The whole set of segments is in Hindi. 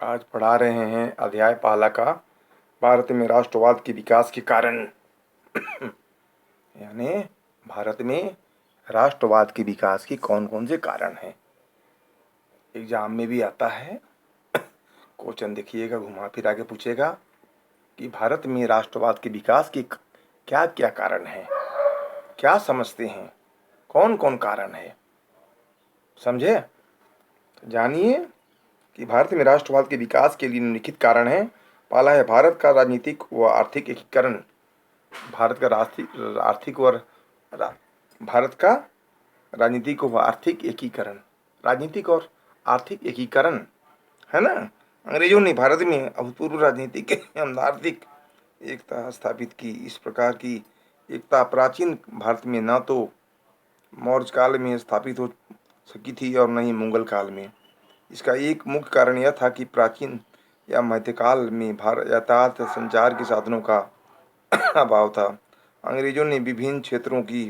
आज पढ़ा रहे हैं अध्याय पहला का भारत में राष्ट्रवाद के विकास के कारण। यानी भारत में राष्ट्रवाद के विकास के कौन कौन से कारण हैं। एग्जाम में भी आता है, क्वेश्चन देखिएगा, घुमा फिरा के पूछेगा कि भारत में राष्ट्रवाद के विकास के क्या क्या कारण हैं, क्या समझते हैं, कौन कौन कारण है, समझे। तो जानिए कि भारत में राष्ट्रवाद के विकास के लिए निम्नलिखित कारण हैं। पहला है भारत का राजनीतिक व आर्थिक एकीकरण। भारत का आर्थिक और भारत का राजनीतिक व आर्थिक एकीकरण, राजनीतिक और आर्थिक एकीकरण है ना। अंग्रेजों ने भारत में अभूतपूर्व राजनीतिक एवं आर्थिक एकता स्थापित की। इस प्रकार की एकता प्राचीन भारत में न तो मौर्य काल में स्थापित हो सकी थी और न ही मुगल काल में। इसका एक मुख्य कारण यह था कि प्राचीन या मध्यकाल में भारत यातायात संचार के साधनों का अभाव था। अंग्रेजों ने विभिन्न क्षेत्रों की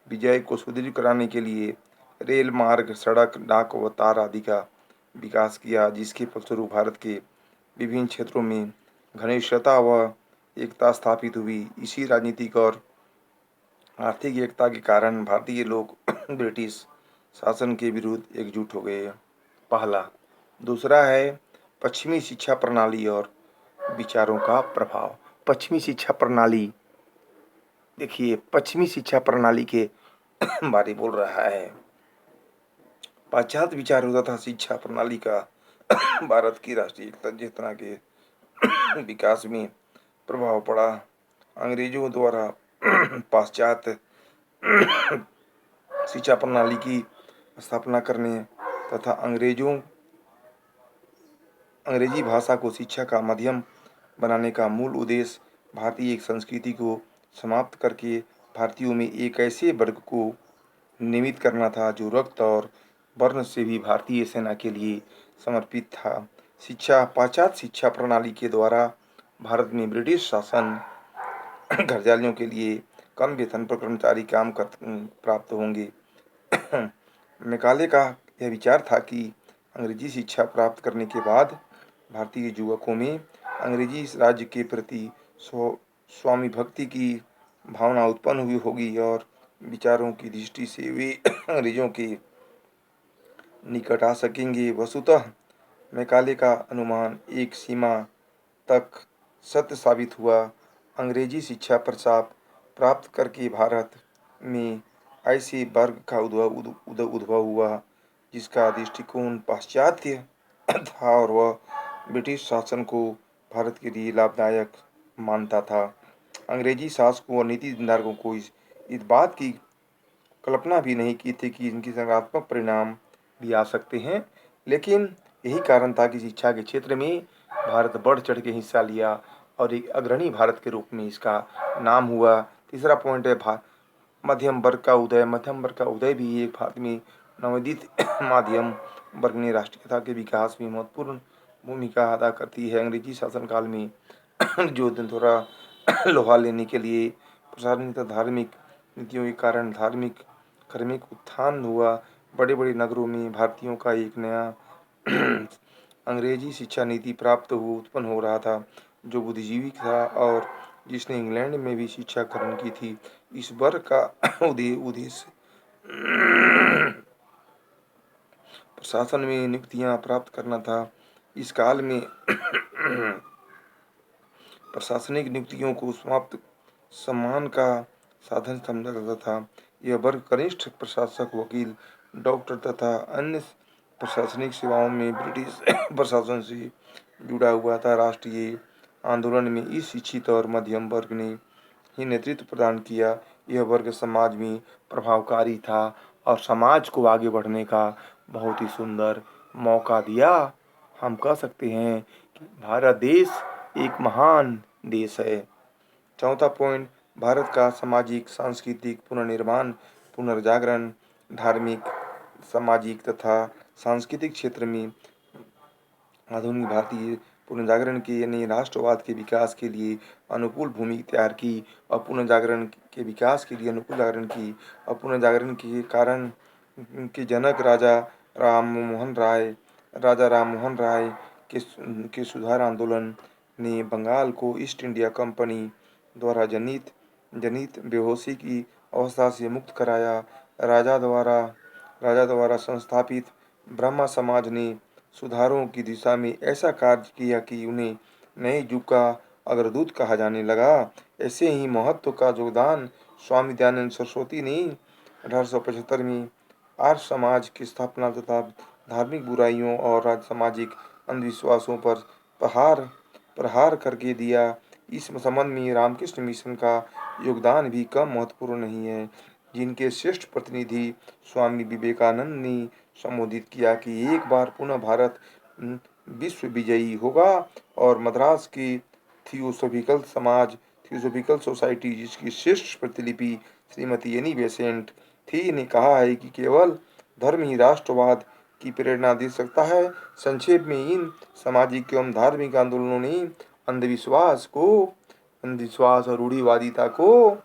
विजय को सुदृढ़ कराने के लिए रेल मार्ग, सड़क, डाक व तार आदि का विकास किया, जिसके फलस्वरूप भारत के विभिन्न क्षेत्रों में घनिष्ठता व एकता स्थापित हुई। इसी राजनीतिक और आर्थिक एकता के कारण भारतीय लोग ब्रिटिश शासन के विरुद्ध एकजुट हो गए। पहला। दूसरा है पश्चिमी शिक्षा प्रणाली और विचारों का प्रभाव। पश्चिमी शिक्षा प्रणाली, देखिए पश्चिमी शिक्षा प्रणाली के बारे बोल रहा है। पाश्चात्य विचार तथा शिक्षा प्रणाली का भारत की राष्ट्रीय चेतना के विकास में प्रभाव पड़ा। अंग्रेजों द्वारा पाश्चात्य शिक्षा प्रणाली की स्थापना करने तथा अंग्रेजी भाषा को शिक्षा का माध्यम बनाने का मूल उद्देश्य भारतीय संस्कृति को समाप्त करके भारतीयों में एक ऐसे वर्ग को नियमित करना था जो रक्त और वर्ण से भी भारतीय सेना के लिए समर्पित था। शिक्षा, पाश्चात्य शिक्षा प्रणाली के द्वारा भारत में ब्रिटिश शासन घरजालियों के लिए कम वेतन पर कर्मचारी काम कर प्राप्त होंगे। मैकाले का यह विचार था कि अंग्रेजी शिक्षा प्राप्त करने के बाद भारतीय युवकों में अंग्रेजी राज्य के प्रति स्वामी भक्ति की भावना उत्पन्न हुई होगी और विचारों की दृष्टि से वे अंग्रेजों के निकट आ सकेंगे। वस्तुतः मैकाले का अनुमान एक सीमा तक सत्य साबित हुआ। अंग्रेजी शिक्षा प्रसाद प्राप्त करके भारत में ऐसे वर्ग का उद्भव हुआ जिसका दृष्टिकोण पाश्चात्य था और वह ब्रिटिश शासन को भारत के लिए लाभदायक मानता था। अंग्रेजी शासकों और नीति निर्धारकों को इस बात की कल्पना भी नहीं की थी कि इनके सकारात्मक परिणाम भी आ सकते हैं, लेकिन यही कारण था कि शिक्षा के क्षेत्र में भारत बढ़ चढ़ के हिस्सा लिया और एक अग्रणी भारत के रूप में इसका नाम हुआ। तीसरा पॉइंट है मध्यम वर्ग का उदय। मध्यम वर्ग का उदय भी एक भारत में नवोदित माध्यम वर्ग ने राष्ट्रीयता के विकास में महत्वपूर्ण भूमिका अदा करती है। अंग्रेजी शासनकाल में जो थोड़ा लोहा लेने के लिए प्रसारित धार्मिक नीतियों के कारण धार्मिक उत्थान हुआ। बड़े बड़े नगरों में भारतीयों का एक नया अंग्रेजी शिक्षा नीति उत्पन्न हो रहा था, जो बुद्धिजीवी था और जिसने इंग्लैंड में भी शिक्षा ग्रहण की थी। इस वर्ग का उद्देश्य प्रशासन में नियुक्तियां प्राप्त करना था। इस काल में प्रशासनिक नियुक्तियों को समाप्त सम्मान का साधन समझा जाता था। यह वर्ग कनिष्ठ प्रशासक, वकील, डॉक्टर तथा अन्य प्रशासनिक सेवाओं में ब्रिटिश प्रशासन से जुड़ा हुआ था। राष्ट्रीय आंदोलन में इस शिक्षित और मध्यम वर्ग ने ही नेतृत्व प्रदान किया। यह वर्ग समाज में प्रभावकारी था और समाज को आगे बढ़ने का बहुत ही सुंदर मौका दिया। हम कह सकते हैं कि भारत देश एक महान देश है। चौथा पॉइंट, भारत का सामाजिक सांस्कृतिक पुनर्निर्माण, पुनर्जागरण। धार्मिक, सामाजिक तथा सांस्कृतिक क्षेत्र में आधुनिक भारतीय पुनर्जागरण के यानी राष्ट्रवाद के विकास के लिए अनुकूल भूमि तैयार की और पुनर्जागरण के विकास के लिए अनुकूल जागरण की और पुनर्जागरण के कारण के जनक राजा राम मोहन राय के सुधार आंदोलन ने बंगाल को ईस्ट इंडिया कंपनी द्वारा जनित बेहोशी की अवस्था से मुक्त कराया। राजा द्वारा राजा द्वारा संस्थापित ब्रह्मा समाज ने सुधारों की दिशा में ऐसा कार्य किया कि उन्हें नए युग का अग्रदूत कहा जाने लगा। ऐसे ही महत्व का योगदान स्वामी दयानंद सरस्वती ने 1875 में आर्य समाज की स्थापना तथा धार्मिक बुराइयों और सामाजिक अंधविश्वासों पर प्रहार प्रहार करके दिया। इस संबंध में रामकृष्ण मिशन का योगदान भी कम महत्वपूर्ण नहीं है, जिनके श्रेष्ठ प्रतिनिधि स्वामी विवेकानंद ने संबोधित किया कि एक बार पुनः भारत विश्व विजयी होगा और मद्रास की थियोसॉफिकल सोसाइटी, जिसकी श्रेष्ठ प्रतिलिपि श्रीमती एनी बेसेंट थी, ने कहा है कि केवल धर्म ही राष्ट्रवाद की प्रेरणा दे सकता है। संक्षेप में इन सामाजिक एवं धार्मिक आंदोलनों ने अंधविश्वास और रूढ़िवादिता को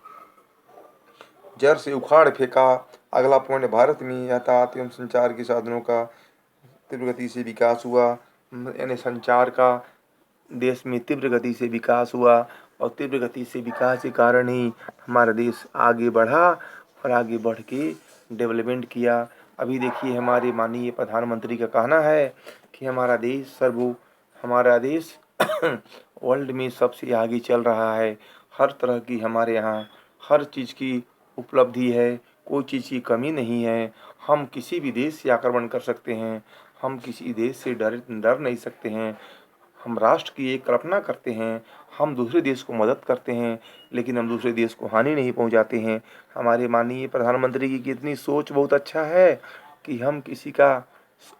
जड़ से उखाड़ फेंका। अगला पॉइंट, भारत में यातायात एवं संचार के साधनों का तीव्र गति से विकास हुआ। यानी संचार का देश में तीव्र गति से विकास हुआ और तीव्र गति से विकास के कारण ही हमारा देश आगे बढ़ा और आगे बढ़ के डेवलपमेंट किया। अभी देखिए हमारे माननीय प्रधानमंत्री का कहना है कि हमारा देश वर्ल्ड में सबसे आगे चल रहा है। हर तरह की हमारे यहाँ हर चीज़ की उपलब्धि है, कोई चीज़ की कमी नहीं है। हम किसी भी देश से आक्रमण कर सकते हैं, हम किसी देश से डर नहीं सकते हैं। हम राष्ट्र की एक कल्पना करते हैं, हम दूसरे देश को मदद करते हैं, लेकिन हम दूसरे देश को हानि नहीं पहुंचाते हैं। हमारे माननीय प्रधानमंत्री की कितनी सोच बहुत अच्छा है कि हम किसी का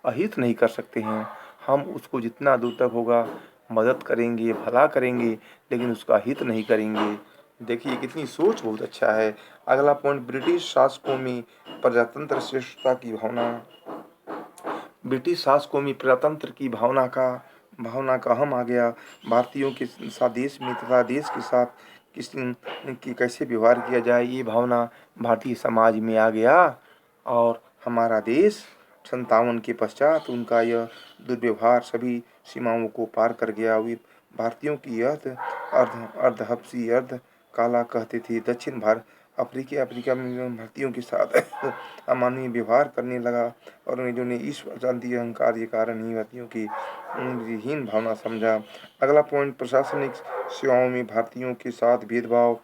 अहित नहीं कर सकते हैं, हम उसको जितना दूर तक होगा मदद करेंगे, भला करेंगे, लेकिन उसका हित नहीं करेंगे। देखिए कितनी सोच बहुत अच्छा है। अगला पॉइंट, ब्रिटिश शासकों में प्रजातंत्र श्रेष्ठता की भावना। ब्रिटिश शासकों में प्रजातंत्र की भावना का हम आ गया। भारतीयों के साथ देश में तथा देश के साथ कैसे व्यवहार किया जाए, ये भावना भारतीय समाज में आ गया और हमारा देश 57 के पश्चात उनका यह दुर्व्यवहार सभी सीमाओं को पार कर गया। वे भारतीयों की अर्ध हबशी अर्ध काला कहते थे। दक्षिण अफ्रीका में भारतीयों के साथ अमानवीय व्यवहार करने लगा और अंग्रेजों ने इस अशांति अहंकार के कारण ही भारतीयों की हीन भावना समझा। अगला पॉइंट, प्रशासनिक सेवाओं में भारतीयों के साथ भेदभाव।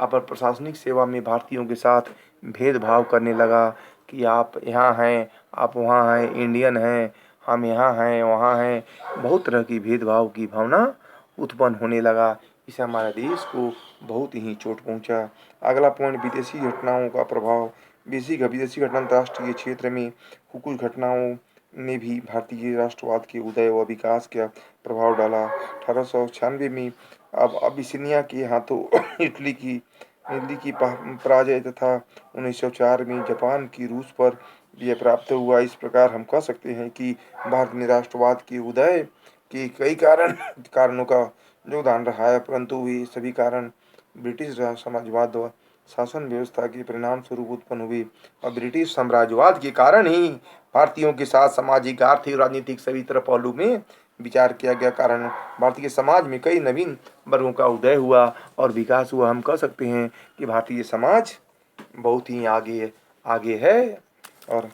प्रशासनिक सेवा में भारतीयों के साथ भेदभाव करने लगा कि आप यहाँ हैं, आप वहाँ हैं, इंडियन हैं, हम यहाँ हैं, वहाँ हैं। बहुत तरह की भेदभाव की भावना उत्पन्न होने लगा। इससे हमारे देश को बहुत ही चोट पहुँचा। अगला पॉइंट, विदेशी घटनाओं का प्रभाव। विदेशी घटना अंतर्राष्ट्रीय क्षेत्र में कुछ घटनाओं ने भी भारतीय राष्ट्रवाद के उदय व विकास का प्रभाव डाला। 1896 में अबिसिनिया के हाथों इटली की पराजय तथा 1904 में जापान की रूस पर विजय प्राप्त हुआ। इस प्रकार हम कह सकते हैं कि भारत में राष्ट्रवाद के उदय के कई कारणों का योगदान रहा है, परंतु वे सभी कारण ब्रिटिश साम्राज्यवाद व शासन व्यवस्था के परिणाम स्वरूप उत्पन्न हुए और ब्रिटिश साम्राज्यवाद के कारण ही भारतीयों के साथ सामाजिक, आर्थिक, राजनीतिक सभी तरह पहलू में विचार किया गया। कारण भारतीय समाज में कई नवीन वर्गों का उदय हुआ और विकास हुआ। हम कह सकते हैं कि भारतीय समाज बहुत ही आगे है और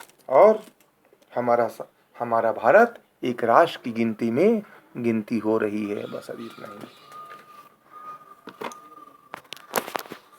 हमारा भारत एक राष्ट्र की गिनती हो रही है। बस अभी इतना ही।